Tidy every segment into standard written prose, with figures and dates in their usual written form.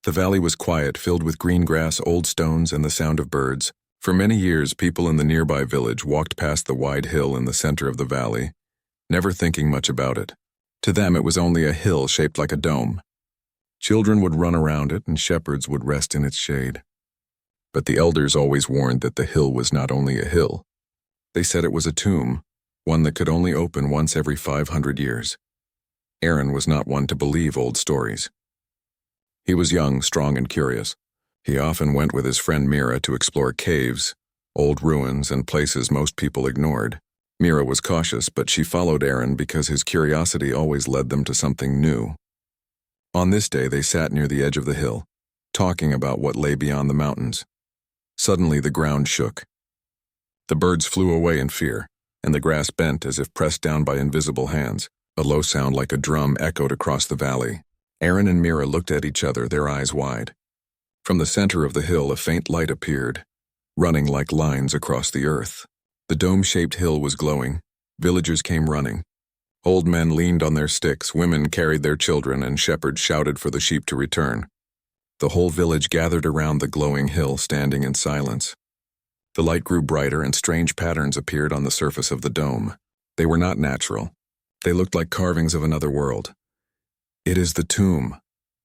The valley was quiet, filled with green grass, old stones, and the sound of birds. For many years, people in the nearby village walked past the wide hill in the center of the valley, never thinking much about it. To them, it was only a hill shaped like a dome. Children would run around it, and shepherds would rest in its shade. But the elders always warned that the hill was not only a hill. They said it was a tomb, one that could only open once every 500 years. Aaron was not one to believe old stories. He was young, strong, and curious. He often went with his friend Mira to explore caves, old ruins, and places most people ignored. Mira was cautious, but she followed Aaron because his curiosity always led them to something new. On this day, they sat near the edge of the hill, talking about what lay beyond the mountains. Suddenly, the ground shook. The birds flew away in fear, and the grass bent as if pressed down by invisible hands. A low sound like a drum echoed across the valley. Aaron and Mira looked at each other, their eyes wide. From the center of the hill, a faint light appeared, running like lines across the earth. The dome-shaped hill was glowing. Villagers came running. Old men leaned on their sticks, women carried their children, and shepherds shouted for the sheep to return. The whole village gathered around the glowing hill, standing in silence. The light grew brighter, and strange patterns appeared on the surface of the dome. They were not natural. They looked like carvings of another world. "It is the tomb,"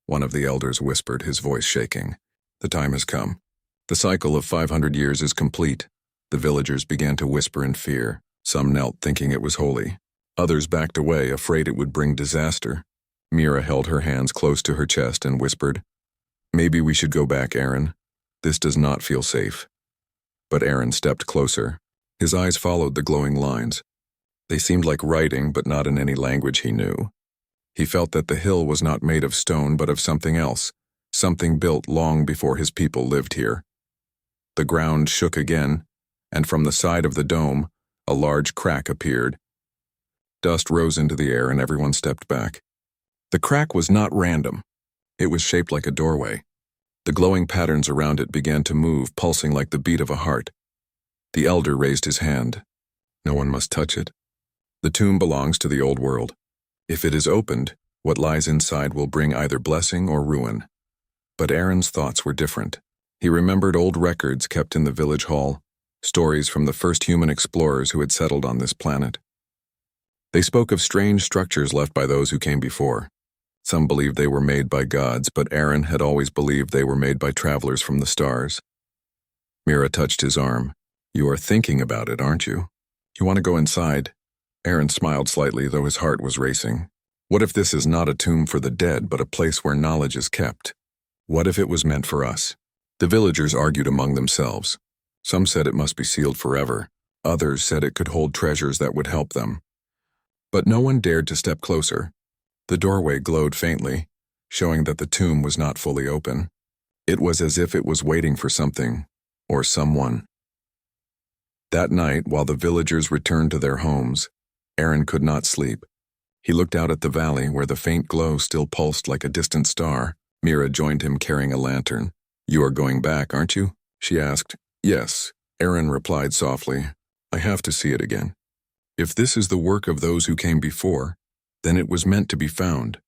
one of the elders whispered, his voice shaking. "The time has come. The cycle of 500 years is complete." The villagers began to whisper in fear. Some knelt, thinking it was holy. Others backed away, afraid it would bring disaster. Mira held her hands close to her chest and whispered, "Maybe we should go back, Aaron. This does not feel safe." But Aaron stepped closer. His eyes followed the glowing lines. They seemed like writing, but not in any language he knew. He felt that the hill was not made of stone, but of something else, something built long before his people lived here. The ground shook again, and from the side of the dome, a large crack appeared. Dust rose into the air, and everyone stepped back. The crack was not random. It was shaped like a doorway. The glowing patterns around it began to move, pulsing like the beat of a heart. The elder raised his hand. "No one must touch it. The tomb belongs to the old world. If it is opened, what lies inside will bring either blessing or ruin." But Aaron's thoughts were different. He remembered old records kept in the village hall, stories from the first human explorers who had settled on this planet. They spoke of strange structures left by those who came before. Some believed they were made by gods, but Aaron had always believed they were made by travelers from the stars. Mira touched his arm. "You are thinking about it, aren't you? You want to go inside?" Aaron smiled slightly, though his heart was racing. What if this is not a tomb for the dead, but a place where knowledge is kept? What if it was meant for us? The villagers argued among themselves. Some said it must be sealed forever. Others said it could hold treasures that would help them. But no one dared to step closer. The doorway glowed faintly, showing that the tomb was not fully open. It was as if it was waiting for something, or someone. That night, while the villagers returned to their homes, Aaron could not sleep. He looked out at the valley, where the faint glow still pulsed like a distant star. Mira joined him carrying a lantern. "You are going back, aren't you?" she asked. "Yes," Aaron replied softly. "I have to see it again. If this is the work of those who came before, then it was meant to be found.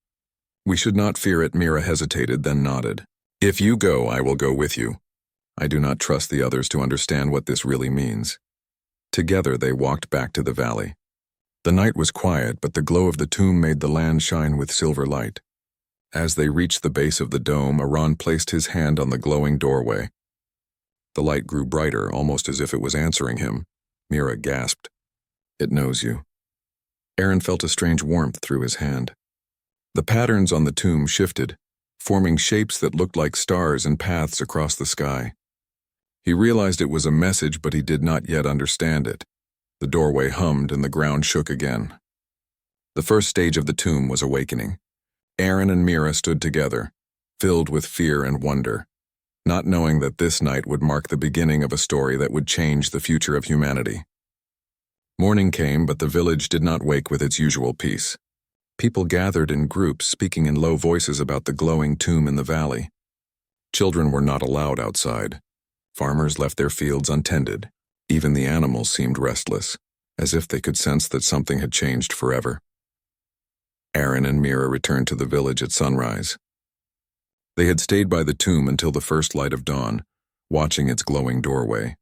We should not fear it." Mira hesitated, then nodded. "If you go, I will go with you. I do not trust the others to understand what this really means." Together they walked back to the valley. The night was quiet, but the glow of the tomb made the land shine with silver light. As they reached the base of the dome, Aaron placed his hand on the glowing doorway. The light grew brighter, almost as if it was answering him. Mira gasped. "It knows you." Aaron felt a strange warmth through his hand. The patterns on the tomb shifted, forming shapes that looked like stars and paths across the sky. He realized it was a message, but he did not yet understand it. The doorway hummed and the ground shook again. The first stage of the tomb was awakening. Aaron and Mira stood together, filled with fear and wonder, not knowing that this night would mark the beginning of a story that would change the future of humanity. Morning came, but the village did not wake with its usual peace. People gathered in groups, speaking in low voices about the glowing tomb in the valley. Children were not allowed outside. Farmers left their fields untended. Even the animals seemed restless, as if they could sense that something had changed forever. Aaron and Mira returned to the village at sunrise. They had stayed by the tomb until the first light of dawn, watching its glowing doorway.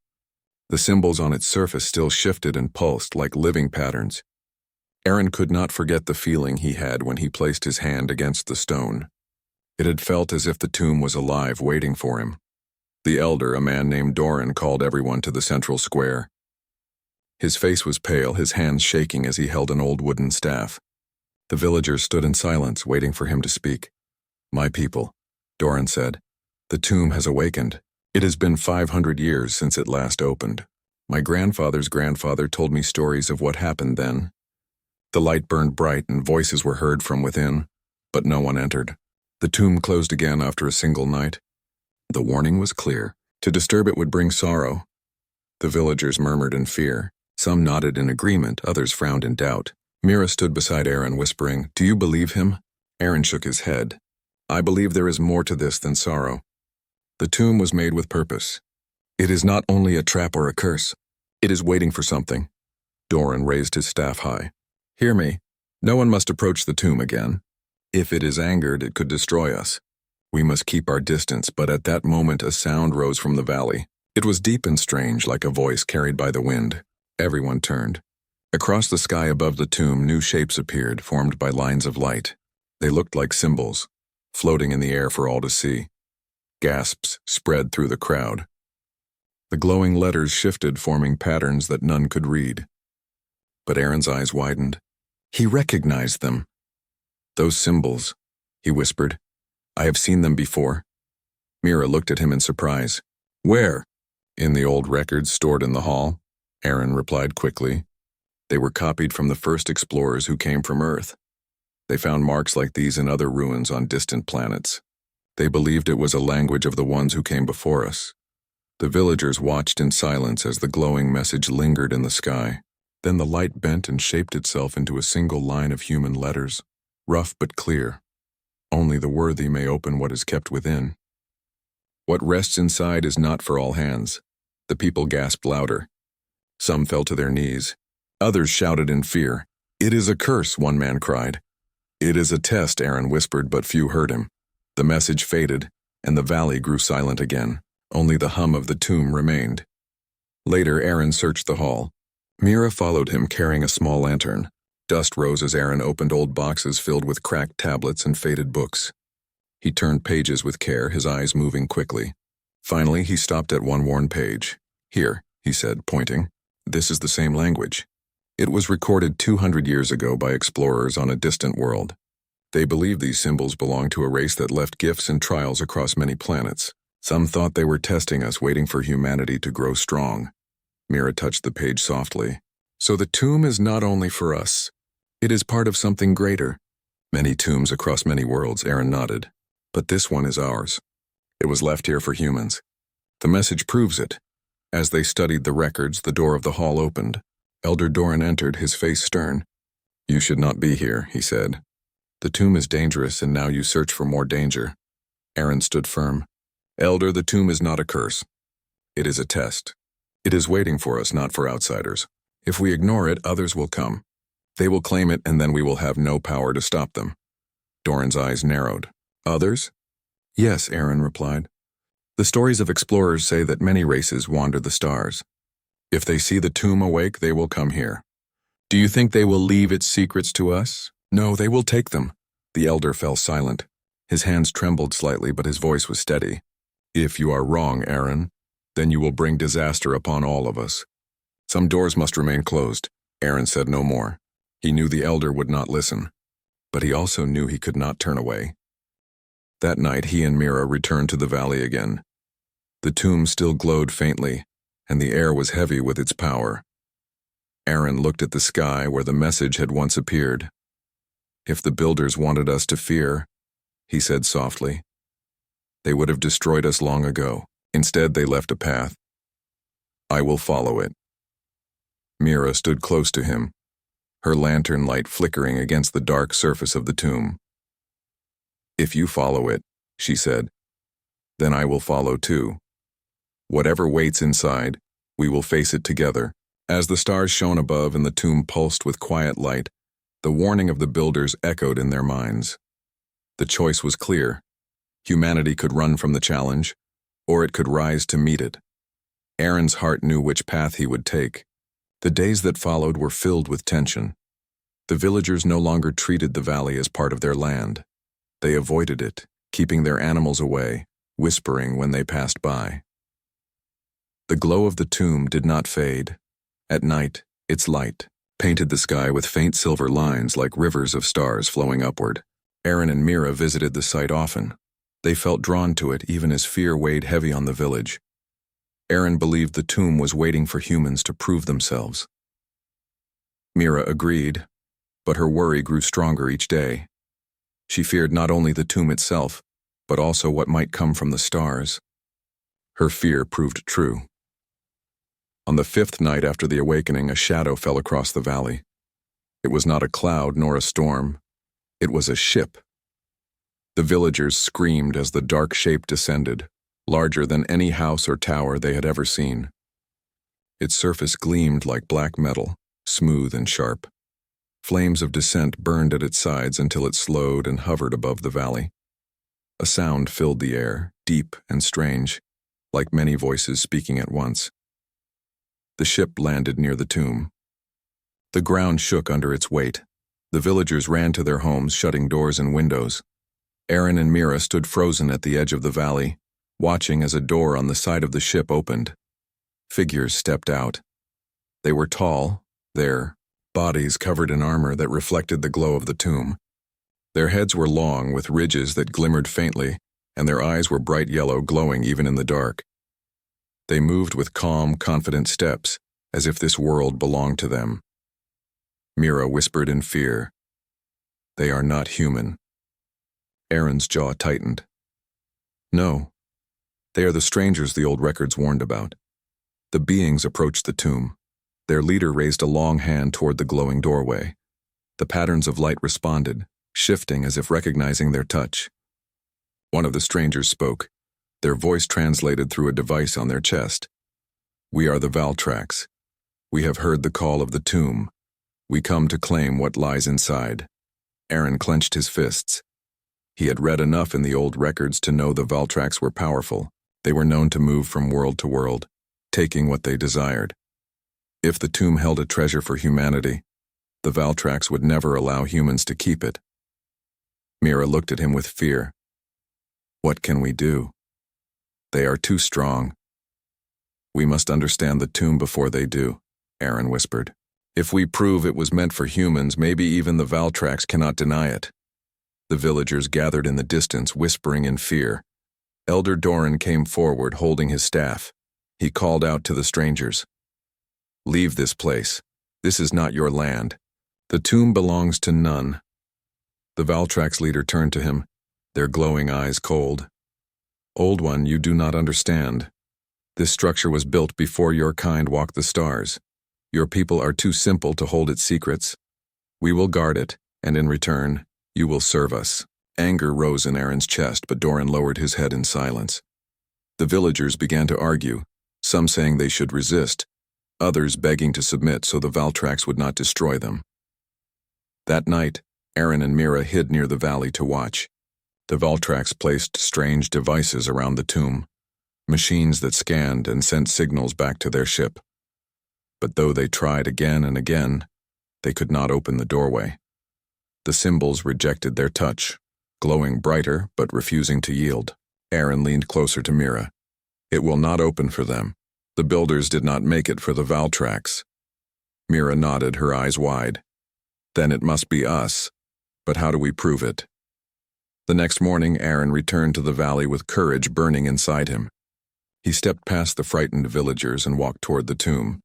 The symbols on its surface still shifted and pulsed like living patterns. Aaron could not forget the feeling he had when he placed his hand against the stone. It had felt as if the tomb was alive, waiting for him. The elder, a man named Doran, called everyone to the central square. His face was pale, his hands shaking as he held an old wooden staff. The villagers stood in silence, waiting for him to speak. "My people," Doran said, "the tomb has awakened. It has been 500 years since it last opened. My grandfather's grandfather told me stories of what happened then." The light burned bright and voices were heard from within, but no one entered. The tomb closed again after a single night. The warning was clear. To disturb it would bring sorrow. The villagers murmured in fear. Some nodded in agreement, others frowned in doubt. Mira stood beside Aaron, whispering, "Do you believe him?" Aaron shook his head. "I believe there is more to this than sorrow. The tomb was made with purpose. It is not only a trap or a curse. It is waiting for something." Doran raised his staff high. "Hear me. No one must approach the tomb again. If it is angered, it could destroy us. We must keep our distance." But at that moment a sound rose from the valley. It was deep and strange, like a voice carried by the wind. Everyone turned. Across the sky above the tomb, new shapes appeared, formed by lines of light. They looked like symbols, floating in the air for all to see. Gasps spread through the crowd. The glowing letters shifted, forming patterns that none could read. But Aaron's eyes widened. He recognized them. "Those symbols," he whispered. "I have seen them before." Mira looked at him in surprise. "Where?" "In the old records stored in the hall," Aaron replied quickly. "They were copied from the first explorers who came from Earth. They found marks like these in other ruins on distant planets. They believed it was a language of the ones who came before us." The villagers watched in silence as the glowing message lingered in the sky. Then the light bent and shaped itself into a single line of human letters, rough but clear. "Only the worthy may open what is kept within. What rests inside is not for all hands." The people gasped louder. Some fell to their knees. Others shouted in fear. "It is a curse," one man cried. "It is a test," Aaron whispered, but few heard him. The message faded, and the valley grew silent again. Only the hum of the tomb remained. Later, Aaron searched the hall. Mira followed him, carrying a small lantern. Dust rose as Aaron opened old boxes filled with cracked tablets and faded books. He turned pages with care, his eyes moving quickly. Finally, he stopped at one worn page. "Here," he said, pointing. "This is the same language. It was recorded 200 years ago by explorers on a distant world. They believed these symbols belonged to a race that left gifts and trials across many planets. Some thought they were testing us, waiting for humanity to grow strong." Mira touched the page softly. "So the tomb is not only for us. It is part of something greater." "Many tombs across many worlds," Aaron nodded. "But this one is ours. It was left here for humans. The message proves it." As they studied the records, the door of the hall opened. Elder Doran entered, his face stern. "You should not be here," he said. "The tomb is dangerous, and now you search for more danger." Aaron stood firm. "Elder, the tomb is not a curse. It is a test. It is waiting for us, not for outsiders. If we ignore it, others will come. They will claim it, and then we will have no power to stop them." Doran's eyes narrowed. "Others?" "Yes," Aaron replied. "The stories of explorers say that many races wander the stars. If they see the tomb awake, they will come here. Do you think they will leave its secrets to us? No, they will take them." The elder fell silent. His hands trembled slightly, but his voice was steady. "If you are wrong, Aaron, then you will bring disaster upon all of us. Some doors must remain closed." Aaron said no more. He knew the elder would not listen, but he also knew he could not turn away. That night, he and Mira returned to the valley again. The tomb still glowed faintly, and the air was heavy with its power. Aaron looked at the sky where the message had once appeared. "If the builders wanted us to fear," he said softly, "they would have destroyed us long ago. Instead, they left a path. I will follow it." Mira stood close to him, her lantern light flickering against the dark surface of the tomb. "If you follow it," she said, "then I will follow too. Whatever waits inside, we will face it together." As the stars shone above and the tomb pulsed with quiet light, the warning of the builders echoed in their minds. The choice was clear. Humanity could run from the challenge, or it could rise to meet it. Aaron's heart knew which path he would take. The days that followed were filled with tension. The villagers no longer treated the valley as part of their land. They avoided it, keeping their animals away, whispering when they passed by. The glow of the tomb did not fade. At night, its light painted the sky with faint silver lines like rivers of stars flowing upward. Aaron and Mira visited the site often. They felt drawn to it even as fear weighed heavy on the village. Aaron believed the tomb was waiting for humans to prove themselves. Mira agreed, but her worry grew stronger each day. She feared not only the tomb itself, but also what might come from the stars. Her fear proved true. On the 5th night after the awakening, a shadow fell across the valley. It was not a cloud nor a storm. It was a ship. The villagers screamed as the dark shape descended, larger than any house or tower they had ever seen. Its surface gleamed like black metal, smooth and sharp. Flames of descent burned at its sides until it slowed and hovered above the valley. A sound filled the air, deep and strange, like many voices speaking at once. The ship landed near the tomb. The ground shook under its weight. The villagers ran to their homes, shutting doors and windows. Aaron and Mira stood frozen at the edge of the valley, watching as a door on the side of the ship opened. Figures stepped out. They were tall, their bodies covered in armor that reflected the glow of the tomb. Their heads were long, with ridges that glimmered faintly, and their eyes were bright yellow, glowing even in the dark. They moved with calm, confident steps, as if this world belonged to them. Mira whispered in fear, "They are not human." Aaron's jaw tightened. No, they are the strangers the old records warned about. The beings approached the tomb. Their leader raised a long hand toward the glowing doorway. The patterns of light responded, shifting as if recognizing their touch. One of the strangers spoke, their voice translated through a device on their chest. "We are the Valtrax. We have heard the call of the tomb. We come to claim what lies inside." Aaron clenched his fists. He had read enough in the old records to know the Valtrax were powerful. They were known to move from world to world, taking what they desired. If the tomb held a treasure for humanity, the Valtrax would never allow humans to keep it. Mira looked at him with fear. "What can we do? They are too strong." "We must understand the tomb before they do," Aaron whispered. "If we prove it was meant for humans, maybe even the Valtrax cannot deny it." The villagers gathered in the distance, whispering in fear. Elder Doran came forward, holding his staff. He called out to the strangers, "Leave this place. This is not your land. The tomb belongs to none." The Valtrax leader turned to him, their glowing eyes cold. "Old One, you do not understand. This structure was built before your kind walked the stars. Your people are too simple to hold its secrets. We will guard it, and in return, you will serve us." Anger rose in Aaron's chest, but Doran lowered his head in silence. The villagers began to argue, some saying they should resist, others begging to submit so the Valtrax would not destroy them. That night, Aaron and Mira hid near the valley to watch. The Valtrax placed strange devices around the tomb, machines that scanned and sent signals back to their ship. But though they tried again and again, they could not open the doorway. The symbols rejected their touch, glowing brighter but refusing to yield. Aaron leaned closer to Mira. "It will not open for them. The builders did not make it for the Valtrax." Mira nodded, her eyes wide. "Then it must be us. But how do we prove it?" The next morning, Aaron returned to the valley with courage burning inside him. He stepped past the frightened villagers and walked toward the tomb.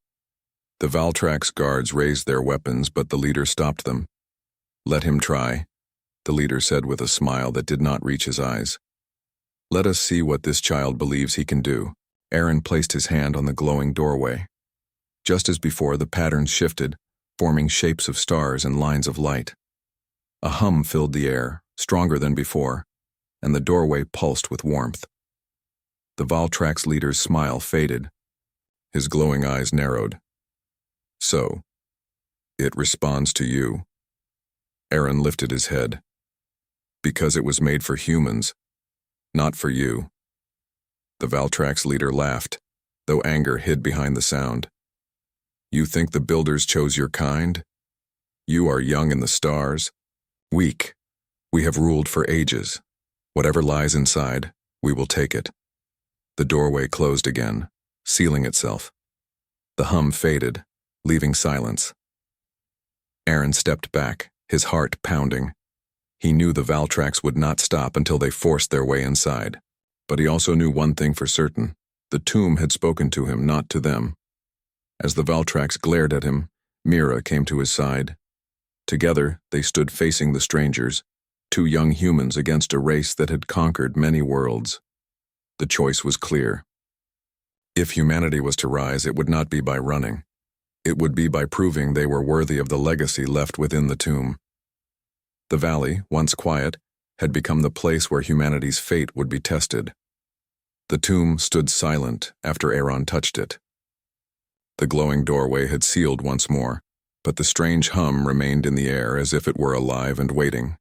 The Valtrax guards raised their weapons, but the leader stopped them. "Let him try," the leader said with a smile that did not reach his eyes. "Let us see what this child believes he can do." Aaron placed his hand on the glowing doorway. Just as before, the patterns shifted, forming shapes of stars and lines of light. A hum filled the air, stronger than before, and the doorway pulsed with warmth. The Valtrax leader's smile faded. His glowing eyes narrowed. "So, it responds to you." Aaron lifted his head. "Because it was made for humans. Not for you. The Valtrax leader laughed, though anger hid behind the sound. You think the builders chose your kind? You are young in the stars, weak. We have ruled for ages. Whatever lies inside, we will take it. The doorway closed again, sealing itself. The hum faded, leaving silence. Aaron stepped back, his heart pounding. He knew the Valtrax would not stop until they forced their way inside. But he also knew one thing for certain. The tomb had spoken to him, not to them. As the Valtrax glared at him, Mira came to his side. Together, they stood facing the strangers, two young humans against a race that had conquered many worlds. The choice was clear. If humanity was to rise, it would not be by running. It would be by proving they were worthy of the legacy left within the tomb. The valley, once quiet, had become the place where humanity's fate would be tested. The tomb stood silent after Aaron touched it. The glowing doorway had sealed once more, but the strange hum remained in the air as if it were alive and waiting.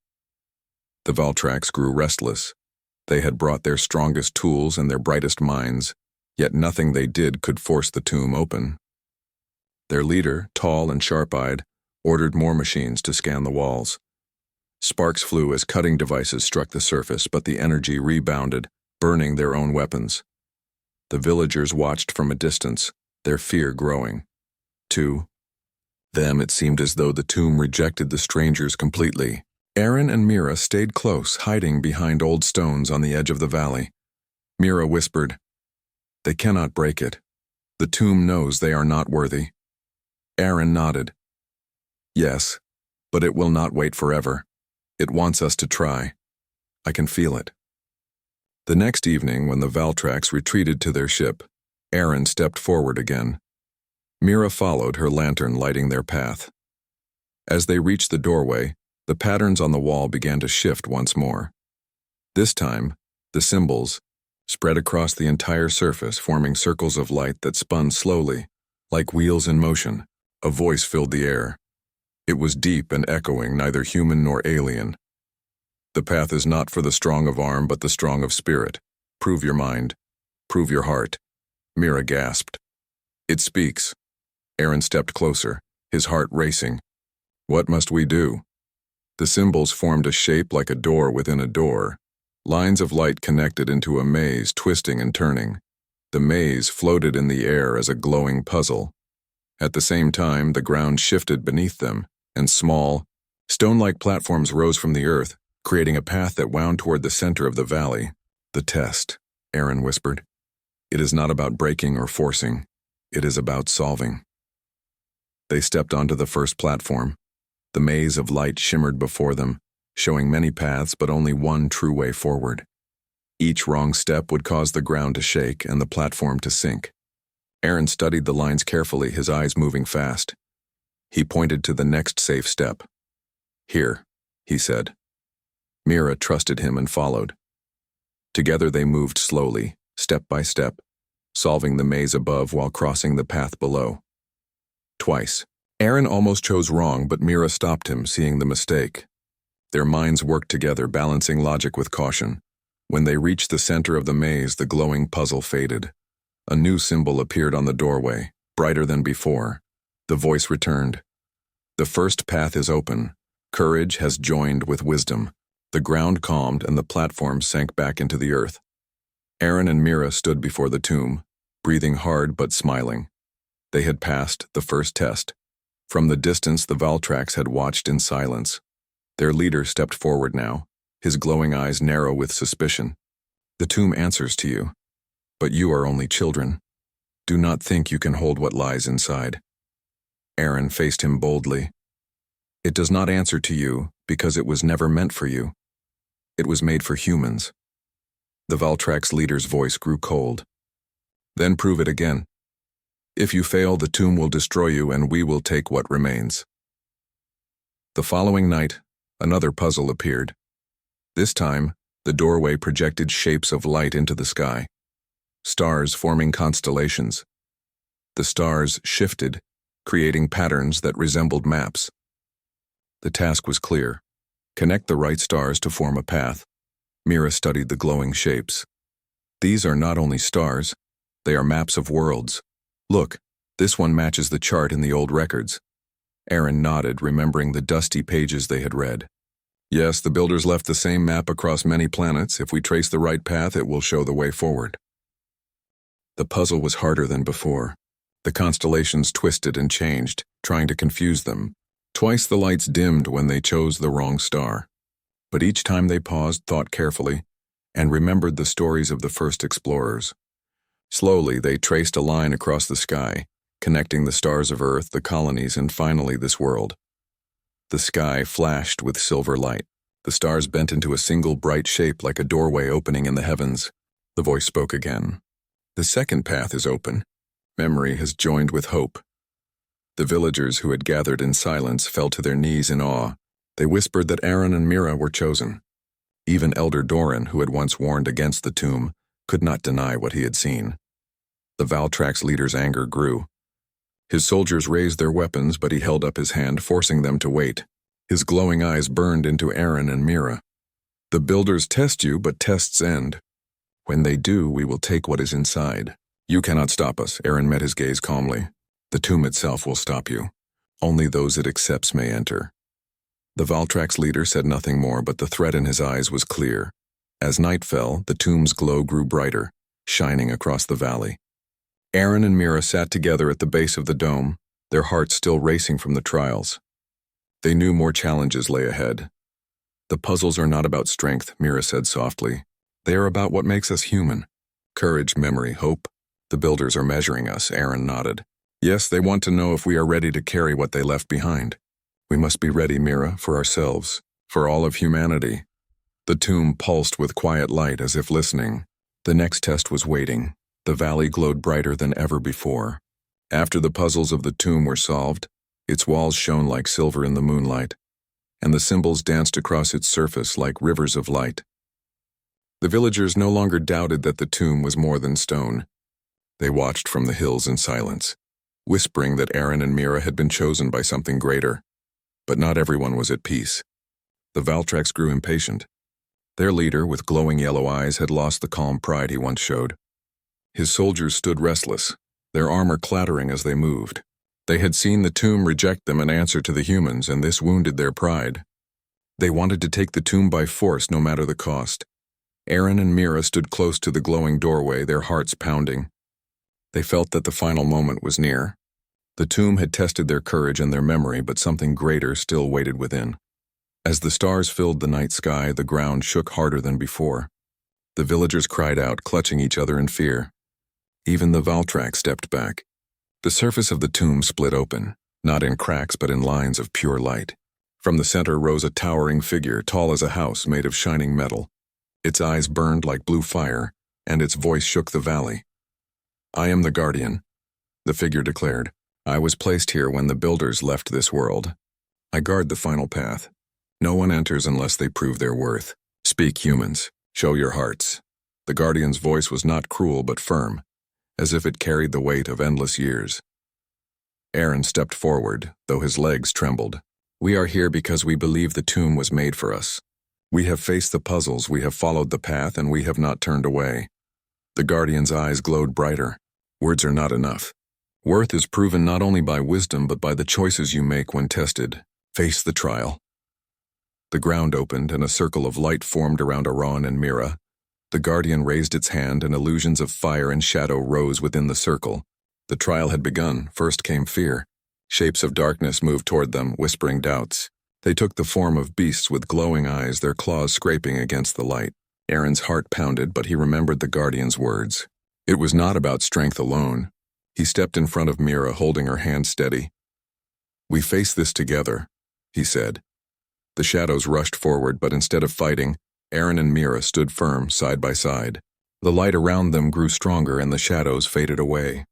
The Valtrax grew restless. They had brought their strongest tools and their brightest minds, yet nothing they did could force the tomb open. Their leader, tall and sharp-eyed, ordered more machines to scan the walls. Sparks flew as cutting devices struck the surface, but the energy rebounded, burning their own weapons. The villagers watched from a distance, their fear growing. To them, it seemed as though the tomb rejected the strangers completely. Aaron and Mira stayed close, hiding behind old stones on the edge of the valley. Mira whispered, "They cannot break it. The tomb knows they are not worthy." Aaron nodded. "Yes, but it will not wait forever. It wants us to try. I can feel it." The next evening, when the Valtrax retreated to their ship, Aaron stepped forward again. Mira followed, her lantern lighting their path. As they reached the doorway, the patterns on the wall began to shift once more. This time, the symbols spread across the entire surface, forming circles of light that spun slowly, like wheels in motion. A voice filled the air. It was deep and echoing, neither human nor alien. "The path is not for the strong of arm, but the strong of spirit. Prove your mind. Prove your heart." Mira gasped. "It speaks." Aaron stepped closer, his heart racing. "What must we do?" The symbols formed a shape like a door within a door. Lines of light connected into a maze, twisting and turning. The maze floated in the air as a glowing puzzle. At the same time, the ground shifted beneath them, and small, stone-like platforms rose from the earth, creating a path that wound toward the center of the valley. "The test," Aaron whispered. "It is not about breaking or forcing. It is about solving." They stepped onto the first platform. The maze of light shimmered before them, showing many paths but only one true way forward. Each wrong step would cause the ground to shake and the platform to sink. Aaron studied the lines carefully, his eyes moving fast. He pointed to the next safe step. "Here," he said. Mira trusted him and followed. Together they moved slowly, step by step, solving the maze above while crossing the path below. Twice, Aaron almost chose wrong, but Mira stopped him, seeing the mistake. Their minds worked together, balancing logic with caution. When they reached the center of the maze, the glowing puzzle faded. A new symbol appeared on the doorway, brighter than before. The voice returned. "The first path is open. Courage has joined with wisdom." The ground calmed and the platform sank back into the earth. Aaron and Mira stood before the tomb, breathing hard but smiling. They had passed the first test. From the distance, the Valtrax had watched in silence. Their leader stepped forward now, his glowing eyes narrow with suspicion. "The tomb answers to you, but you are only children. Do not think you can hold what lies inside." Aaron faced him boldly. "It does not answer to you because it was never meant for you. It was made for humans." The Valtrax leader's voice grew cold. "Then prove it again. If you fail, the tomb will destroy you and we will take what remains." The following night, another puzzle appeared. This time, the doorway projected shapes of light into the sky, stars forming constellations. The stars shifted, creating patterns that resembled maps. The task was clear. Connect the right stars to form a path. Mira studied the glowing shapes. These are not only stars, they are maps of worlds. Look, this one matches the chart in the old records. Aaron nodded, remembering the dusty pages they had read. Yes, the builders left the same map across many planets. If we trace the right path, it will show the way forward. The puzzle was harder than before. The constellations twisted and changed, trying to confuse them. Twice the lights dimmed when they chose the wrong star. But each time they paused, thought carefully, and remembered the stories of the first explorers. Slowly, they traced a line across the sky, connecting the stars of Earth, the colonies, and finally this world. The sky flashed with silver light. The stars bent into a single bright shape like a doorway opening in the heavens. The voice spoke again. The second path is open. Memory has joined with hope. The villagers who had gathered in silence fell to their knees in awe. They whispered that Aaron and Mira were chosen. Even Elder Doran, who had once warned against the tomb, could not deny what he had seen. The Valtrax leader's anger grew. His soldiers raised their weapons, but he held up his hand, forcing them to wait. His glowing eyes burned into Aaron and Mira. The builders test you, but tests end. When they do, we will take what is inside. You cannot stop us, Aaron met his gaze calmly. The tomb itself will stop you. Only those it accepts may enter. The Valtrax leader said nothing more, but the threat in his eyes was clear. As night fell, the tomb's glow grew brighter, shining across the valley. Aaron and Mira sat together at the base of the dome, their hearts still racing from the trials. They knew more challenges lay ahead. The puzzles are not about strength, Mira said softly. They are about what makes us human. Courage, memory, hope. The builders are measuring us, Aaron nodded. Yes, they want to know if we are ready to carry what they left behind. We must be ready, Mira, for ourselves, for all of humanity. The tomb pulsed with quiet light as if listening. The next test was waiting. The valley glowed brighter than ever before. After the puzzles of the tomb were solved, its walls shone like silver in the moonlight, and the symbols danced across its surface like rivers of light. The villagers no longer doubted that the tomb was more than stone. They watched from the hills in silence, whispering that Aaron and Mira had been chosen by something greater. But not everyone was at peace. The Valtrax grew impatient. Their leader, with glowing yellow eyes, had lost the calm pride he once showed. His soldiers stood restless, their armor clattering as they moved. They had seen the tomb reject them in answer to the humans, and this wounded their pride. They wanted to take the tomb by force, no matter the cost. Aaron and Mira stood close to the glowing doorway, their hearts pounding. They felt that the final moment was near. The tomb had tested their courage and their memory, but something greater still waited within. As the stars filled the night sky, the ground shook harder than before. The villagers cried out, clutching each other in fear. Even the Valtrax stepped back. The surface of the tomb split open, not in cracks but in lines of pure light. From the center rose a towering figure, tall as a house made of shining metal. Its eyes burned like blue fire, and its voice shook the valley. "I am the Guardian," the figure declared. "I was placed here when the builders left this world. I guard the final path. No one enters unless they prove their worth. Speak, humans. Show your hearts." The Guardian's voice was not cruel but firm, as if it carried the weight of endless years. Aaron stepped forward, though his legs trembled. "We are here because we believe the tomb was made for us. We have faced the puzzles, we have followed the path, and we have not turned away." The Guardian's eyes glowed brighter. "Words are not enough. Worth is proven not only by wisdom but by the choices you make when tested. Face the trial." The ground opened and a circle of light formed around Aaron and Mira. The Guardian raised its hand and illusions of fire and shadow rose within the circle. The trial had begun. First came fear. Shapes of darkness moved toward them, whispering doubts. They took the form of beasts with glowing eyes, their claws scraping against the light. Aaron's heart pounded, but he remembered the Guardian's words. It was not about strength alone. He stepped in front of Mira, holding her hand steady. "We face this together," he said. The shadows rushed forward, but instead of fighting, Aaron and Mira stood firm, side by side. The light around them grew stronger and the shadows faded away.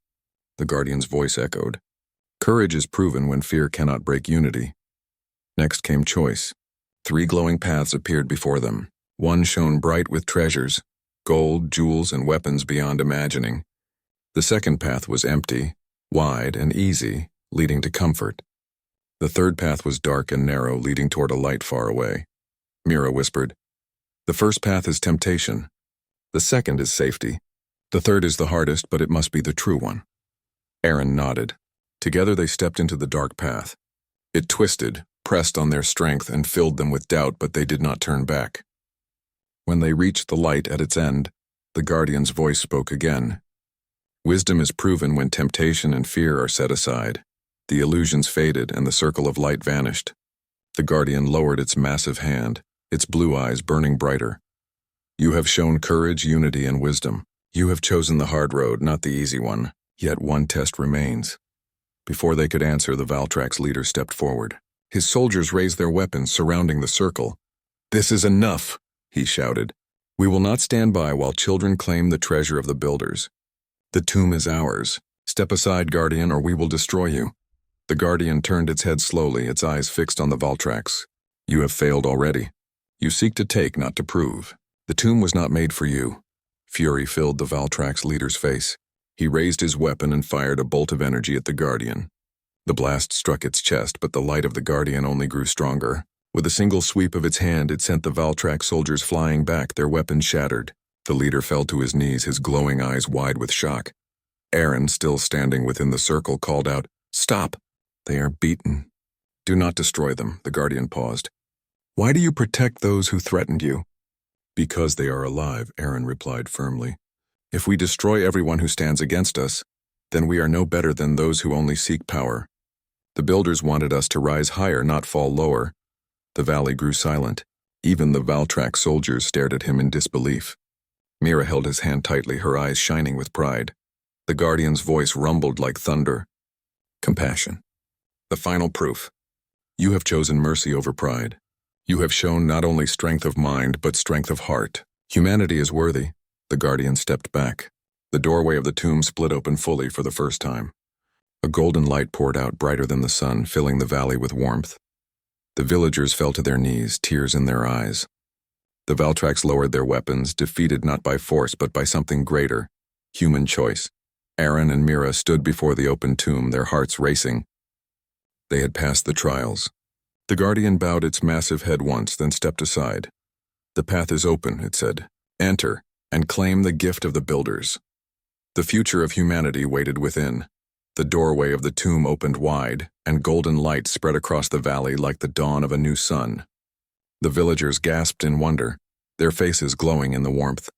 The Guardian's voice echoed. "Courage is proven when fear cannot break unity." Next came choice. 3 glowing paths appeared before them. One shone bright with treasures, gold, jewels, and weapons beyond imagining. The second path was empty, wide, and easy, leading to comfort. The third path was dark and narrow, leading toward a light far away. Mira whispered, The first path is temptation. The second is safety. The third is the hardest, but it must be the true one. Aaron nodded. Together they stepped into the dark path. It twisted, pressed on their strength, and filled them with doubt, but they did not turn back. When they reached the light at its end, the guardian's voice spoke again. Wisdom is proven when temptation and fear are set aside. The illusions faded and the circle of light vanished. The guardian lowered its massive hand, its blue eyes burning brighter. You have shown courage, unity, and wisdom. You have chosen the hard road, not the easy one. Yet one test remains. Before they could answer, the Valtrak's leader stepped forward. His soldiers raised their weapons, surrounding the circle. "This is enough," he shouted. "We will not stand by while children claim the treasure of the builders. The tomb is ours. Step aside, Guardian, or we will destroy you." The Guardian turned its head slowly, its eyes fixed on the Valtraks. "You have failed already. You seek to take, not to prove. The tomb was not made for you." Fury filled the Valtrak's leader's face. He raised his weapon and fired a bolt of energy at the Guardian. The blast struck its chest, but the light of the Guardian only grew stronger. With a single sweep of its hand, it sent the Valtrak soldiers flying back, their weapons shattered. The leader fell to his knees, his glowing eyes wide with shock. Aaron, still standing within the circle, called out, "Stop! They are beaten. Do not destroy them," the Guardian paused. "Why do you protect those who threatened you?" "Because they are alive," Aaron replied firmly. "If we destroy everyone who stands against us, then we are no better than those who only seek power. The builders wanted us to rise higher, not fall lower." The valley grew silent. Even the Valtrak soldiers stared at him in disbelief. Mira held his hand tightly, her eyes shining with pride. The Guardian's voice rumbled like thunder. "Compassion. The final proof. You have chosen mercy over pride. You have shown not only strength of mind, but strength of heart. Humanity is worthy." The Guardian stepped back. The doorway of the tomb split open fully for the first time. A golden light poured out, brighter than the sun, filling the valley with warmth. The villagers fell to their knees, tears in their eyes. The Valtraks lowered their weapons, defeated not by force but by something greater, human choice. Aaron and Mira stood before the open tomb, their hearts racing. They had passed the trials. The Guardian bowed its massive head once, then stepped aside. "The path is open," it said. "Enter, and claim the gift of the builders." The future of humanity waited within. The doorway of the tomb opened wide, and golden light spread across the valley like the dawn of a new sun. The villagers gasped in wonder, their faces glowing in the warmth.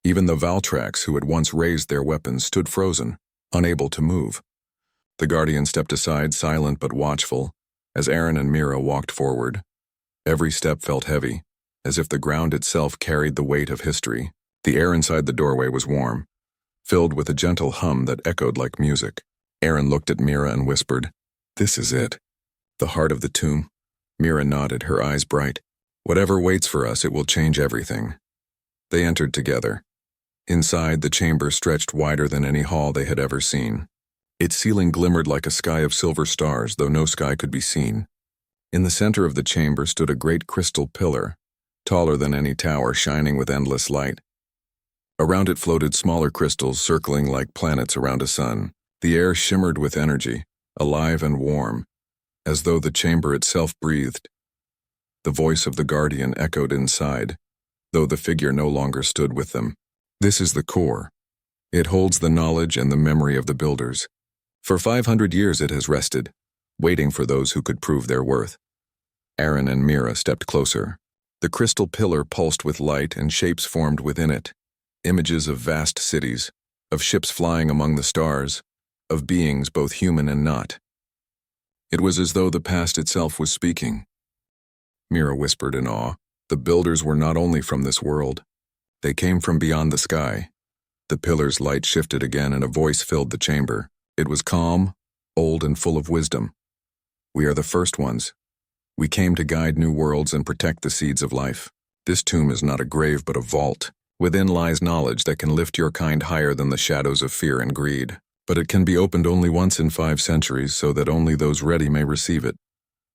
Even the Valtraks, who had once raised their weapons, stood frozen, unable to move. The Guardian stepped aside, silent but watchful, as Aaron and Mira walked forward. Every step felt heavy, as if the ground itself carried the weight of history. The air inside the doorway was warm, filled with a gentle hum that echoed like music. Aaron looked at Mira and whispered, "This is it. The heart of the tomb." Mira nodded, her eyes bright. "Whatever waits for us, it will change everything." They entered together. Inside, the chamber stretched wider than any hall they had ever seen. Its ceiling glimmered like a sky of silver stars, though no sky could be seen. In the center of the chamber stood a great crystal pillar, taller than any tower, shining with endless light. Around it floated smaller crystals, circling like planets around a sun. The air shimmered with energy, alive and warm, as though the chamber itself breathed. The voice of the Guardian echoed inside, though the figure no longer stood with them. "This is the core. It holds the knowledge and the memory of the builders. For 500 years it has rested, waiting for those who could prove their worth." Aaron and Mira stepped closer. The crystal pillar pulsed with light, and shapes formed within it. Images of vast cities, of ships flying among the stars, of beings both human and not. It was as though the past itself was speaking. Mira whispered in awe. The builders were not only from this world. They came from beyond the sky. The pillar's light shifted again, and a voice filled the chamber. It was calm, old, and full of wisdom. "We are the first ones. We came to guide new worlds and protect the seeds of life. This tomb is not a grave but a vault. Within lies knowledge that can lift your kind higher than the shadows of fear and greed. But it can be opened only once in 5 centuries, so that only those ready may receive it."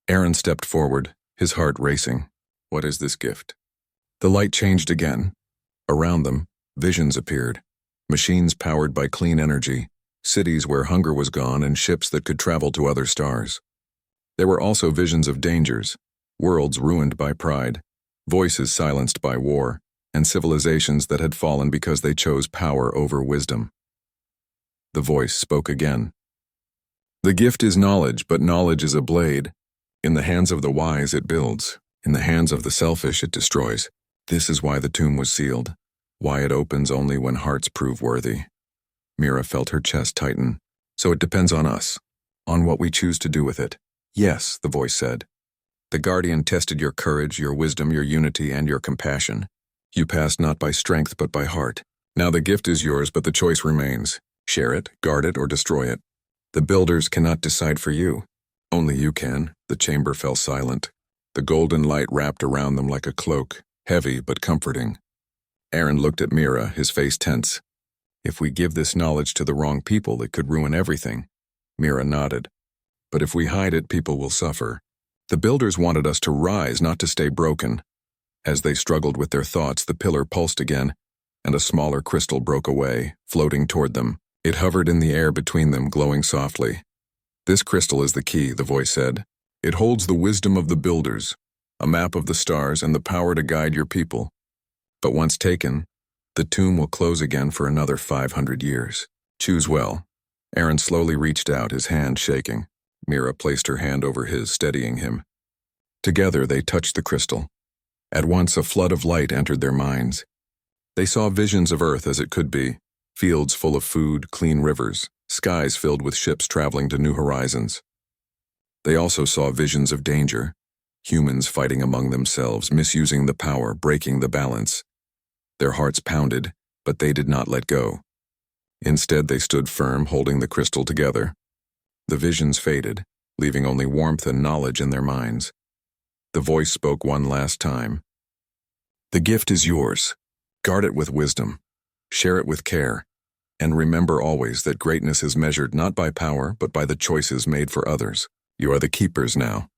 Aaron stepped forward, his heart racing. "What is this gift?" The light changed again. Around them, visions appeared. Machines powered by clean energy, cities where hunger was gone, and ships that could travel to other stars. There were also visions of dangers, worlds ruined by pride. voices silenced by war, and civilizations that had fallen because they chose power over wisdom. The voice spoke again. The gift is knowledge, but knowledge is a blade. In the hands of the wise it builds, in the hands of the selfish it destroys. This is why the tomb was sealed, why it opens only when hearts prove worthy. Mira felt her chest tighten. So it depends on us, on what we choose to do with it. Yes, the voice said. The guardian tested your courage, your wisdom, your unity, and your compassion. You passed not by strength but by heart. Now the gift is yours, but the choice remains. Share it, guard it, or destroy it. The builders cannot decide for you. Only you can. The chamber fell silent. The golden light wrapped around them like a cloak, heavy but comforting. Aaron looked at Mira, his face tense. If we give this knowledge to the wrong people, it could ruin everything. Mira nodded. But if we hide it, people will suffer. The builders wanted us to rise, not to stay broken. As they struggled with their thoughts, the pillar pulsed again, and a smaller crystal broke away, floating toward them. It hovered in the air between them, glowing softly. This crystal is the key, the voice said. It holds the wisdom of the builders, a map of the stars, and the power to guide your people. But once taken, the tomb will close again for another 500 years. Choose well. Aaron slowly reached out, his hand shaking. Mira placed her hand over his, steadying him. Together they touched the crystal. At once a flood of light entered their minds. They saw visions of Earth as it could be, fields full of food, clean rivers, skies filled with ships traveling to new horizons. They also saw visions of danger, humans fighting among themselves, misusing the power, breaking the balance. Their hearts pounded, but they did not let go. Instead, they stood firm, holding the crystal together. The visions faded, leaving only warmth and knowledge in their minds. The voice spoke one last time. The gift is yours. Guard it with wisdom. Share it with care. And remember always that greatness is measured not by power, but by the choices made for others. You are the keepers now.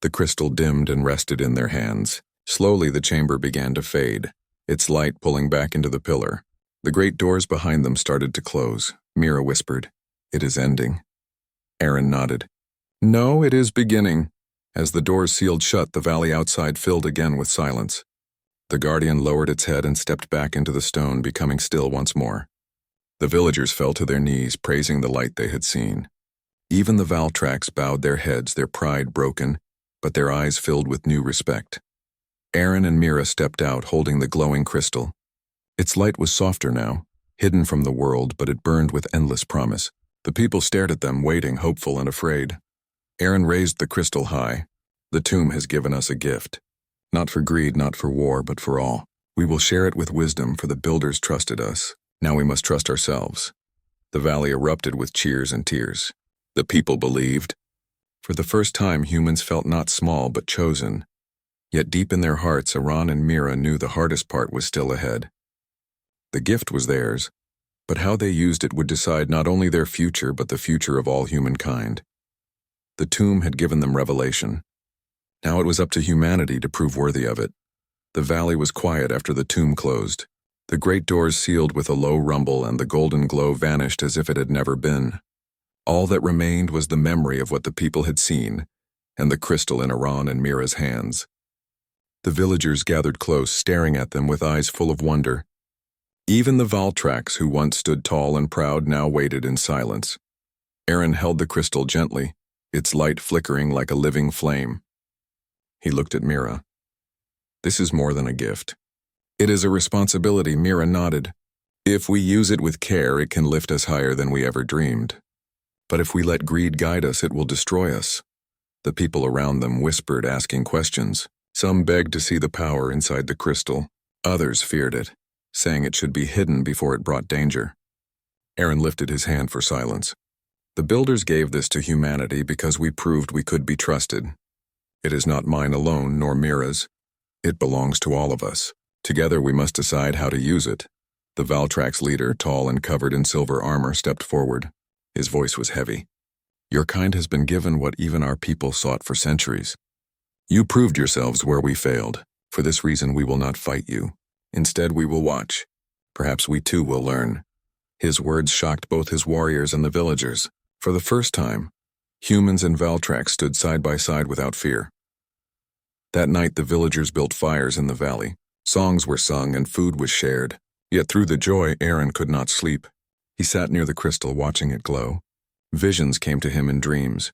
The crystal dimmed and rested in their hands. Slowly the chamber began to fade, its light pulling back into the pillar. The great doors behind them started to close. Mira whispered, "It is ending." Aaron nodded. "No, it is beginning." As the doors sealed shut, the valley outside filled again with silence. The guardian lowered its head and stepped back into the stone, becoming still once more. The villagers fell to their knees, praising the light they had seen. Even the Valtrax bowed their heads, their pride broken, but their eyes filled with new respect. Aaron and Mira stepped out, holding the glowing crystal. Its light was softer now, hidden from the world, but it burned with endless promise. The people stared at them, waiting, hopeful and afraid. Aaron raised the crystal high. The tomb has given us a gift. Not for greed, not for war, but for all. We will share it with wisdom, for the builders trusted us. Now we must trust ourselves. The valley erupted with cheers and tears. The people believed. For the first time, humans felt not small, but chosen. Yet deep in their hearts, Aaron and Mira knew the hardest part was still ahead. The gift was theirs, but how they used it would decide not only their future, but the future of all humankind. The tomb had given them revelation. Now it was up to humanity to prove worthy of it. The valley was quiet after the tomb closed. The great doors sealed with a low rumble, and the golden glow vanished as if it had never been. All that remained was the memory of what the people had seen, and the crystal in Aaron and Mira's hands. The villagers gathered close, staring at them with eyes full of wonder. Even the Valtrax, who once stood tall and proud, now waited in silence. Aaron held the crystal gently, its light flickering like a living flame. He looked at Mira. "This is more than a gift. It is a responsibility," Mira nodded. "If we use it with care, it can lift us higher than we ever dreamed. But if we let greed guide us, it will destroy us." The people around them whispered, asking questions. Some begged to see the power inside the crystal. Others feared it, saying it should be hidden before it brought danger. Aaron lifted his hand for silence. "The builders gave this to humanity because we proved we could be trusted. It is not mine alone, nor Mira's. It belongs to all of us. Together we must decide how to use it." The Valtrax leader, tall and covered in silver armor, stepped forward. His voice was heavy. "Your kind has been given what even our people sought for centuries. You proved yourselves where we failed. For this reason we will not fight you. Instead we will watch. Perhaps we too will learn." His words shocked both his warriors and the villagers. For the first time, humans and Valtrax stood side by side without fear. That night the villagers built fires in the valley. Songs were sung and food was shared. Yet through the joy, Aaron could not sleep. He sat near the crystal watching it glow. Visions came to him in dreams.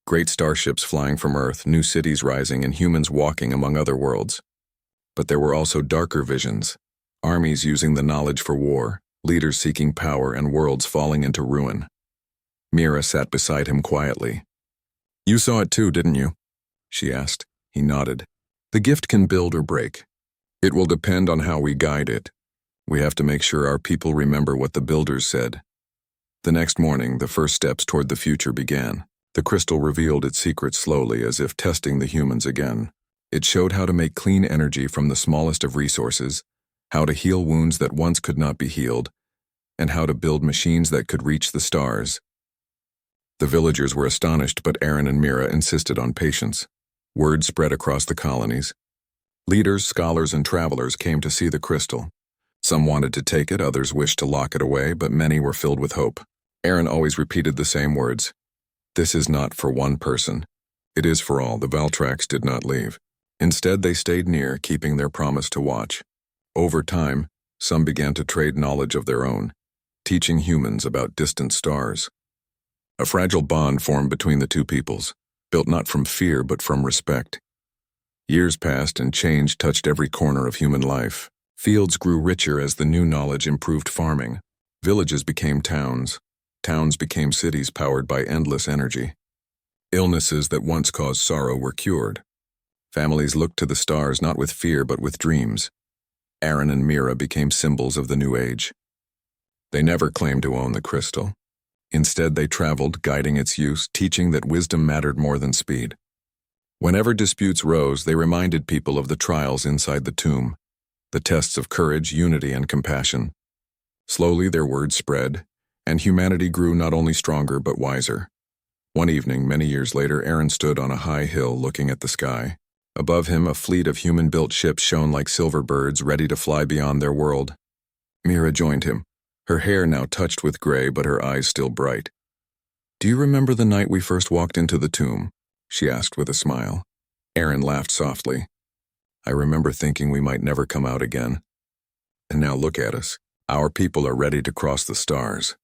Great starships flying from Earth, new cities rising, and humans walking among other worlds. But there were also darker visions. Armies using the knowledge for war, leaders seeking power, and worlds falling into ruin. Mira sat beside him quietly. "You saw it too, didn't you?" she asked. He nodded. "The gift can build or break. It will depend on how we guide it. We have to make sure our people remember what the builders said." The next morning, the first steps toward the future began. The crystal revealed its secrets slowly, as if testing the humans again. It showed how to make clean energy from the smallest of resources, how to heal wounds that once could not be healed, and how to build machines that could reach the stars. The villagers were astonished, but Aaron and Mira insisted on patience. Word spread across the colonies. Leaders, scholars, and travelers came to see the crystal. Some wanted to take it, others wished to lock it away, but many were filled with hope. Aaron always repeated the same words. "This is not for one person. It is for all." The Valtrax did not leave. Instead, they stayed near, keeping their promise to watch. Over time, some began to trade knowledge of their own, teaching humans about distant stars. A fragile bond formed between the two peoples, built not from fear but from respect. Years passed and change touched every corner of human life. Fields grew richer as the new knowledge improved farming. Villages became towns. Towns became cities powered by endless energy. Illnesses that once caused sorrow were cured. Families looked to the stars not with fear but with dreams. Aaron and Mira became symbols of the new age. They never claimed to own the crystal. Instead, they traveled, guiding its use, teaching that wisdom mattered more than speed. Whenever disputes rose, they reminded people of the trials inside the tomb, the tests of courage, unity, and compassion. Slowly, their word spread, and humanity grew not only stronger but wiser. One evening, many years later, Aaron stood on a high hill looking at the sky. Above him, a fleet of human-built ships shone like silver birds, ready to fly beyond their world. Mira joined him, her hair now touched with gray but her eyes still bright. "Do you remember the night we first walked into the tomb?" she asked with a smile. Aaron laughed softly. "I remember thinking we might never come out again. And now look at us. Our people are ready to cross the stars."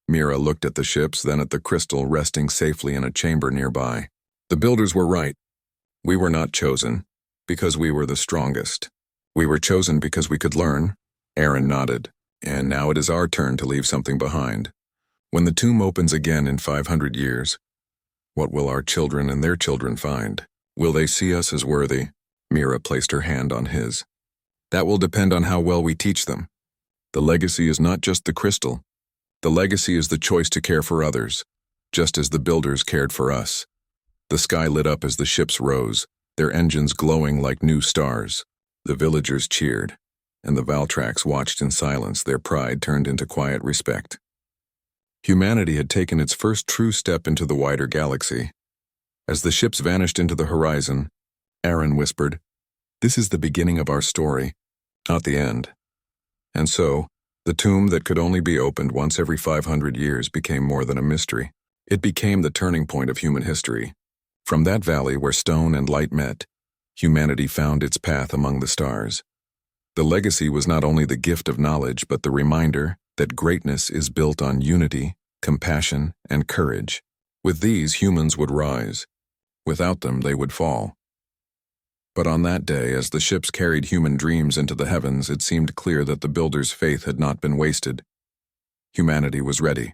Mira looked at the ships, then at the crystal resting safely in a chamber nearby. "The builders were right. We were not chosen because we were the strongest. We were chosen because we could learn." Aaron nodded. "And now it is our turn to leave something behind. When the tomb opens again in 500 years, what will our children and their children find? Will they see us as worthy?" Mira placed her hand on his. "That will depend on how well we teach them. The legacy is not just the crystal. The legacy is the choice to care for others, just as the builders cared for us." The sky lit up as the ships rose, their engines glowing like new stars. The villagers cheered, and the Valtrax watched in silence, their pride turned into quiet respect. Humanity had taken its first true step into the wider galaxy. As the ships vanished into the horizon, Aaron whispered, "This is the beginning of our story, not the end." And so, the tomb that could only be opened once every 500 years became more than a mystery. It became the turning point of human history. From that valley where stone and light met, humanity found its path among the stars. The legacy was not only the gift of knowledge, but the reminder that greatness is built on unity, compassion, and courage. With these, humans would rise. Without them, they would fall. But on that day, as the ships carried human dreams into the heavens, it seemed clear that the builders' faith had not been wasted. Humanity was ready.